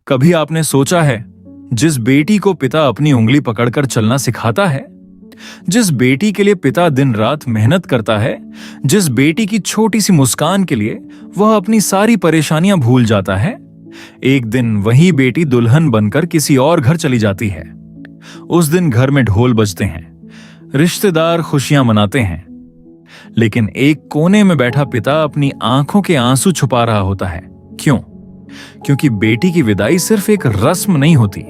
कभी आपने सोचा है, जिस बेटी को पिता अपनी उंगली पकड़कर चलना सिखाता है, जिस बेटी के लिए पिता दिन रात मेहनत करता है, जिस बेटी की छोटी सी मुस्कान के लिए वह अपनी सारी परेशानियां भूल जाता है, एक दिन वही बेटी दुल्हन बनकर किसी और घर चली जाती है। उस दिन घर में ढोल बजते हैं, रिश्तेदार खुशियां मनाते हैं, लेकिन एक कोने में बैठा पिता अपनी आंखों के आंसू छुपा रहा होता है। क्यों? क्योंकि बेटी की विदाई सिर्फ एक रस्म नहीं होती,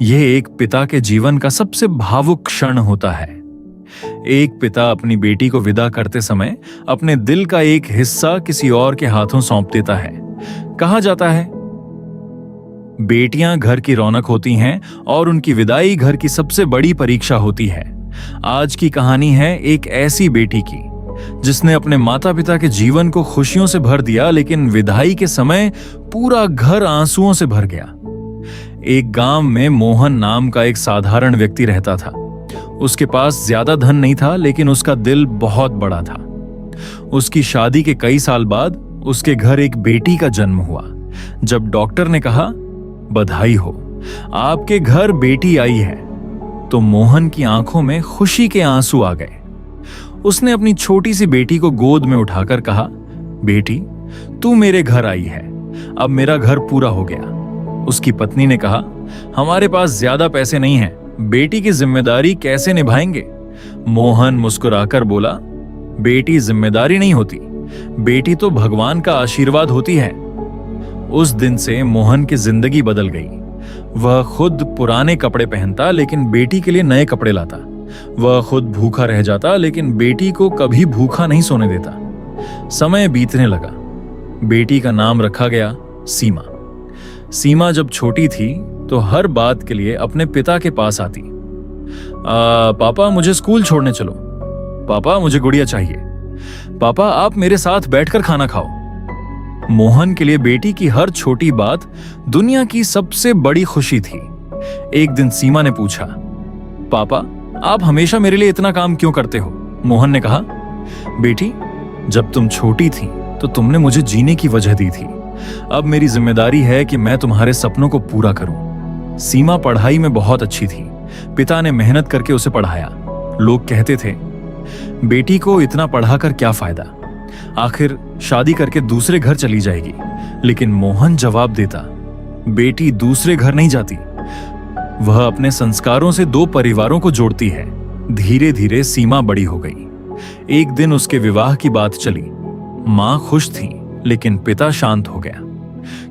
यह एक पिता के जीवन का सबसे भावुक क्षण होता है। एक पिता अपनी बेटी को विदा करते समय अपने दिल का एक हिस्सा किसी और के हाथों सौंप देता है। कहा जाता है, बेटियां घर की रौनक होती हैं और उनकी विदाई घर की सबसे बड़ी परीक्षा होती है। आज की कहानी है एक ऐसी बेटी की जिसने अपने माता पिता के जीवन को खुशियों से भर दिया, लेकिन विदाई के समय पूरा घर आंसुओं से भर गया। एक गांव में मोहन नाम का एक साधारण व्यक्ति रहता था। उसके पास ज्यादा धन नहीं था, लेकिन उसका दिल बहुत बड़ा था। उसकी शादी के कई साल बाद उसके घर एक बेटी का जन्म हुआ। जब डॉक्टर ने कहा, बधाई हो, आपके घर बेटी आई है, तो मोहन की आंखों में खुशी के आंसू आ गए। उसने अपनी छोटी सी बेटी को गोद में उठाकर कहा, बेटी, तू मेरे घर आई है, अब मेरा घर पूरा हो गया। उसकी पत्नी ने कहा, हमारे पास ज्यादा पैसे नहीं हैं, बेटी की जिम्मेदारी कैसे निभाएंगे? मोहन मुस्कुराकर बोला, बेटी जिम्मेदारी नहीं होती, बेटी तो भगवान का आशीर्वाद होती है। उस दिन से मोहन की जिंदगी बदल गई। वह खुद पुराने कपड़े पहनता, लेकिन बेटी के लिए नए कपड़े लाता। वह खुद भूखा रह जाता, लेकिन बेटी को कभी भूखा नहीं सोने देता। समय बीतने लगा। बेटी का नाम रखा गया सीमा। सीमा जब छोटी थी तो हर बात के लिए अपने पिता के पास आती। पापा, मुझे स्कूल छोड़ने चलो। पापा, मुझे गुड़िया चाहिए। पापा, आप मेरे साथ बैठकर खाना खाओ। मोहन के लिए बेटी की हर छोटी बात दुनिया की सबसे बड़ी खुशी थी। एक दिन सीमा ने पूछा, पापा, आप हमेशा मेरे लिए इतना काम क्यों करते हो? मोहन ने कहा, बेटी, जब तुम छोटी थी तो तुमने मुझे जीने की वजह दी थी। अब मेरी जिम्मेदारी है कि मैं तुम्हारे सपनों को पूरा करूं। सीमा पढ़ाई में बहुत अच्छी थी। पिता ने मेहनत करके उसे पढ़ाया। लोग कहते थे, बेटी को इतना पढ़ाकर क्या फायदा, आखिर शादी करके दूसरे घर चली जाएगी। लेकिन मोहन जवाब देता, बेटी दूसरे घर नहीं जाती, वह अपने संस्कारों से दो परिवारों को जोड़ती है। धीरे धीरे सीमा बड़ी हो गई। एक दिन उसके विवाह की बात चली। मां खुश थी, लेकिन पिता शांत हो गया,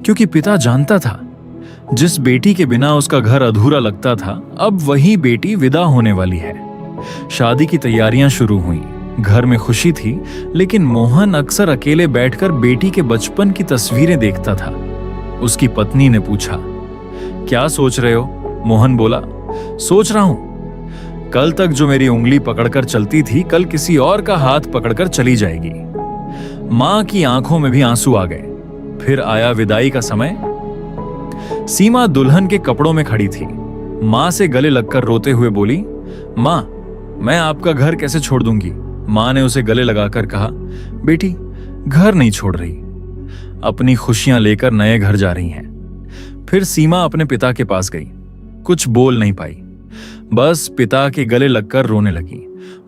क्योंकि पिता जानता था जिस बेटी के बिना उसका घर अधूरा लगता था, अब वही बेटी विदा होने वाली है। शादी की तैयारियां शुरू हुई। घर में खुशी थी, लेकिन मोहन अक्सर अकेले बैठकर बेटी के बचपन की तस्वीरें देखता था। उसकी पत्नी ने पूछा, क्या सोच रहे हो? मोहन बोला, सोच रहा हूं, कल तक जो मेरी उंगली पकड़कर चलती थी, कल किसी और का हाथ पकड़कर चली जाएगी। मां की आंखों में भी आंसू आ गए। फिर आया विदाई का समय। सीमा दुल्हन के कपड़ों में खड़ी थी। मां से गले लगकर रोते हुए बोली, मां, मैं आपका घर कैसे छोड़ दूंगी? मां ने उसे गले लगाकर कहा, बेटी, घर नहीं छोड़ रही, अपनी खुशियां लेकर नए घर जा रही हैं। फिर सीमा अपने पिता के पास गई। कुछ बोल नहीं पाई, बस पिता के गले लगकर रोने लगी।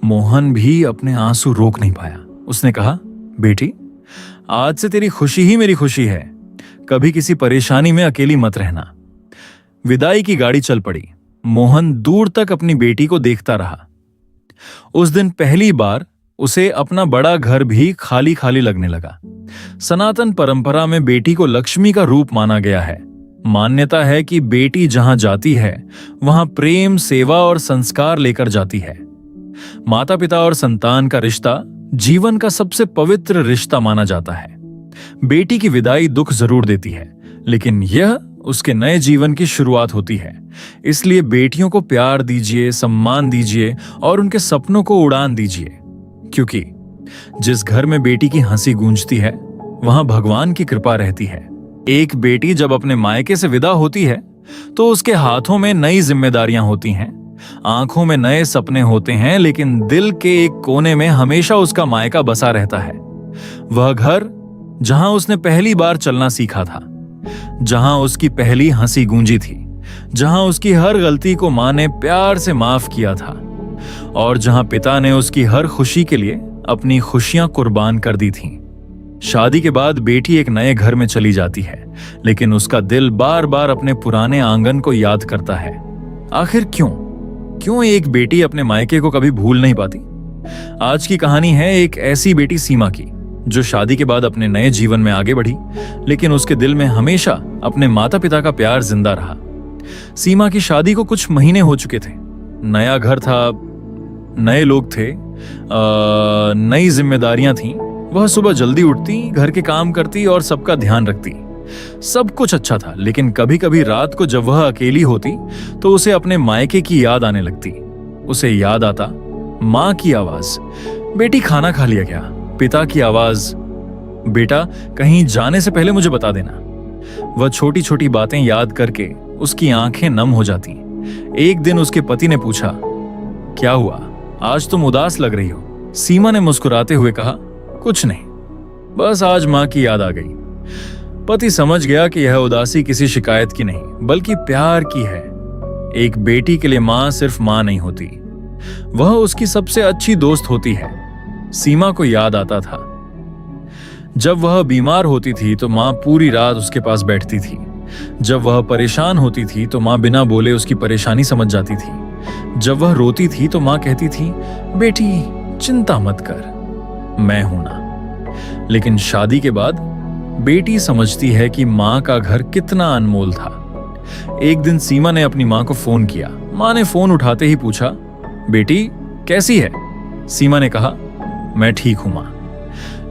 मोहन भी अपने आंसू रोक नहीं पाया। उसने कहा, बेटी, आज से तेरी खुशी ही मेरी खुशी है, कभी किसी परेशानी में अकेली मत रहना। विदाई की गाड़ी चल पड़ी। मोहन दूर तक अपनी बेटी को देखता रहा। उस दिन पहली बार उसे अपना बड़ा घर भी खाली खाली लगने लगा। सनातन परंपरा में बेटी को लक्ष्मी का रूप माना गया है। मान्यता है कि बेटी जहां जाती है, वहां प्रेम, सेवा और संस्कार लेकर जाती है। माता पिता और संतान का रिश्ता जीवन का सबसे पवित्र रिश्ता माना जाता है। बेटी की विदाई दुख जरूर देती है, लेकिन यह उसके नए जीवन की शुरुआत होती है। इसलिए बेटियों को प्यार दीजिए, सम्मान दीजिए और उनके सपनों को उड़ान दीजिए, क्योंकि जिस घर में बेटी की हंसी गूंजती है, वहां भगवान की कृपा रहती है। एक बेटी जब अपने मायके से विदा होती है, तो उसके हाथों में नई जिम्मेदारियां होती हैं, आंखों में नए सपने होते हैं, लेकिन दिल के एक कोने में हमेशा उसका मायका बसा रहता है। वह घर जहां उसने पहली बार चलना सीखा था, जहां उसकी पहली हंसी गूंजी थी, जहां उसकी हर गलती को मां ने प्यार से माफ किया था, और जहां पिता ने उसकी हर खुशी के लिए अपनी खुशियां कुर्बान कर दी थीं। शादी के बाद बेटी एक नए घर में चली जाती है, लेकिन उसका दिल बार बार अपने पुराने आंगन को याद करता है। आखिर क्यों एक बेटी अपने मायके को कभी भूल नहीं पाती? आज की कहानी है एक ऐसी बेटी सीमा की, जो शादी के बाद अपने नए जीवन में आगे बढ़ी, लेकिन उसके दिल में हमेशा अपने माता पिता का प्यार जिंदा रहा। सीमा की शादी को कुछ महीने हो चुके थे। नया घर था, नए लोग थे, नई जिम्मेदारियां थीं। वह सुबह जल्दी उठती, घर के काम करती और सबका ध्यान रखती। सब कुछ अच्छा था, लेकिन कभी कभी रात को जब वह अकेली होती तो उसे अपने मायके की याद आने लगती। उसे याद आता माँ की आवाज, बेटी खाना खा लिया क्या? पिता की आवाज, बेटा कहीं जाने से पहले मुझे बता देना। वह छोटी छोटी बातें याद करके उसकी आंखें नम हो जाती। एक दिन उसके पति ने पूछा, क्या हुआ, आज तुम उदास लग रही हो? सीमा ने मुस्कुराते हुए कहा, कुछ नहीं, बस आज माँ की याद आ गई। पति समझ गया कि यह उदासी किसी शिकायत की नहीं, बल्कि प्यार की है। एक बेटी के लिए माँ सिर्फ माँ नहीं होती, वह उसकी सबसे अच्छी दोस्त होती है। सीमा को याद आता था, जब वह बीमार होती थी तो माँ पूरी रात उसके पास बैठती थी। जब वह परेशान होती थी तो माँ बिना बोले उसकी परेशानी समझ जाती थी। जब वह रोती थी तो माँ कहती थी, बेटी चिंता मत कर, मैं हूं ना। लेकिन शादी के बाद बेटी समझती है कि माँ का घर कितना अनमोल था। एक दिन सीमा ने अपनी माँ को फोन किया। माँ ने फोन उठाते ही पूछा, बेटी कैसी है? सीमा ने कहा, मैं ठीक हूं माँ।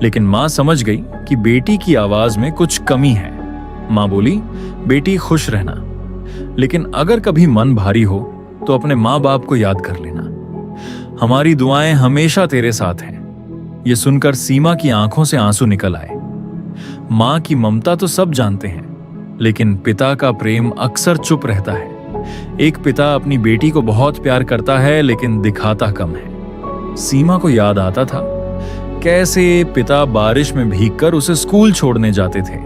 लेकिन माँ समझ गई कि बेटी की आवाज में कुछ कमी है। माँ बोली, बेटी खुश रहना, लेकिन अगर कभी मन भारी हो तो अपने माँ बाप को याद कर लेना। हमारी दुआएं हमेशा तेरे साथ हैं। ये सुनकर सीमा की आंखों से आंसू निकल आए। माँ की ममता तो सब जानते हैं, लेकिन पिता का प्रेम अक्सर चुप रहता है। एक पिता अपनी बेटी को बहुत प्यार करता है, लेकिन दिखाता कम है। सीमा को याद आता था कैसे पिता बारिश में भीगकर उसे स्कूल छोड़ने जाते थे,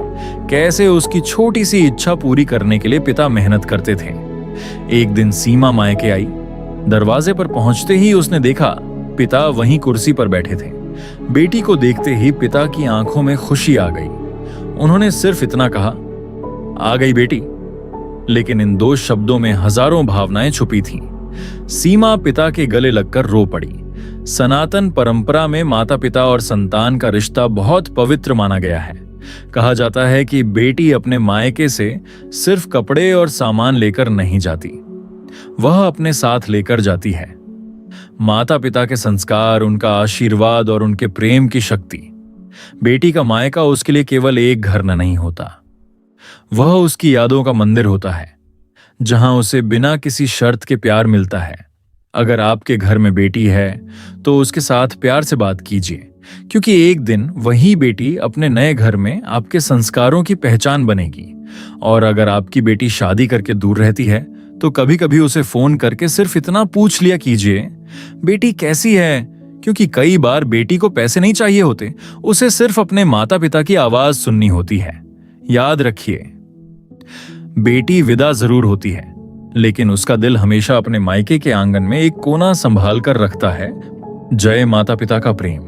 कैसे उसकी छोटी सी इच्छा पूरी करने के लिए पिता मेहनत करते थे। एक दिन सीमा मायके आई। दरवाजे पर पहुंचते ही उसने देखा पिता वहीं कुर्सी पर बैठे थे। बेटी को देखते ही पिता की आंखों में खुशी आ गई। उन्होंने सिर्फ इतना कहा, आ गई बेटी, लेकिन इन दो शब्दों में हजारों भावनाएं छुपी थीं। सीमा पिता के गले लगकर रो पड़ी। सनातन परंपरा में माता पिता और संतान का रिश्ता बहुत पवित्र माना गया है। कहा जाता है कि बेटी अपने मायके से सिर्फ कपड़े और सामान लेकर नहीं जाती, वह अपने साथ लेकर जाती है माता पिता के संस्कार, उनका आशीर्वाद और उनके प्रेम की शक्ति। बेटी का मायका उसके लिए केवल एक घर नहीं होता, वह उसकी यादों का मंदिर होता है, जहां उसे बिना किसी शर्त के प्यार मिलता है। अगर आपके घर में बेटी है तो उसके साथ प्यार से बात कीजिए, क्योंकि एक दिन वही बेटी अपने नए घर में आपके संस्कारों की पहचान बनेगी। और अगर आपकी बेटी शादी करके दूर रहती है तो कभी कभी उसे फोन करके सिर्फ इतना पूछ लिया कीजिए, बेटी कैसी है? क्योंकि कई बार बेटी को पैसे नहीं चाहिए होते, उसे सिर्फ अपने माता पिता की आवाज सुननी होती है। याद रखिए, बेटी विदा जरूर होती है, लेकिन उसका दिल हमेशा अपने मायके के आंगन में एक कोना संभाल कर रखता है। जय माता पिता का प्रेम।